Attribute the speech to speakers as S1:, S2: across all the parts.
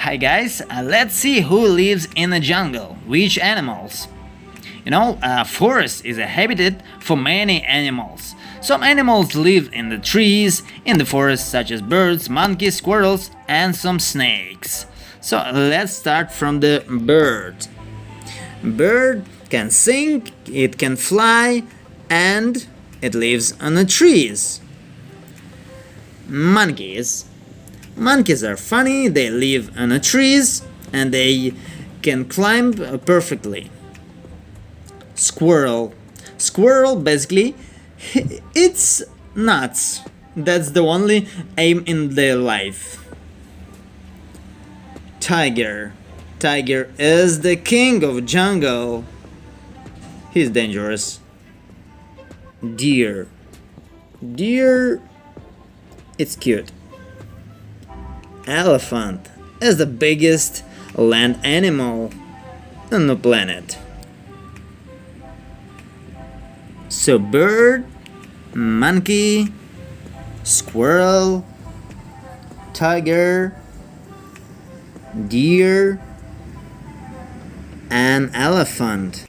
S1: Hi guys, let's see who lives in the jungle, which animals. A forest is a habitat for many animals. Some animals live in the trees, in the forest, such as birds, monkeys, squirrels, and some snakes. So let's start from the bird. Bird can sing, it can fly, and it lives on the trees. Monkeys. Monkeys are funny, they live on the trees, and they can climb perfectly. Squirrel. Squirrel basically it's nuts. That's the only aim in their life. Tiger. Tiger is the king of jungle. He's dangerous. Deer. Deer it's cute. Elephant is the biggest land animal on the planet. So bird, monkey, squirrel, tiger, deer, and elephant.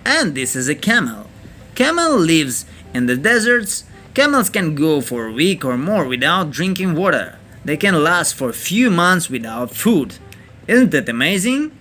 S1: And this is a camel. Camel lives in the deserts. Camels can go for a week or more without drinking water. They can last for a few months without food. Isn't that amazing?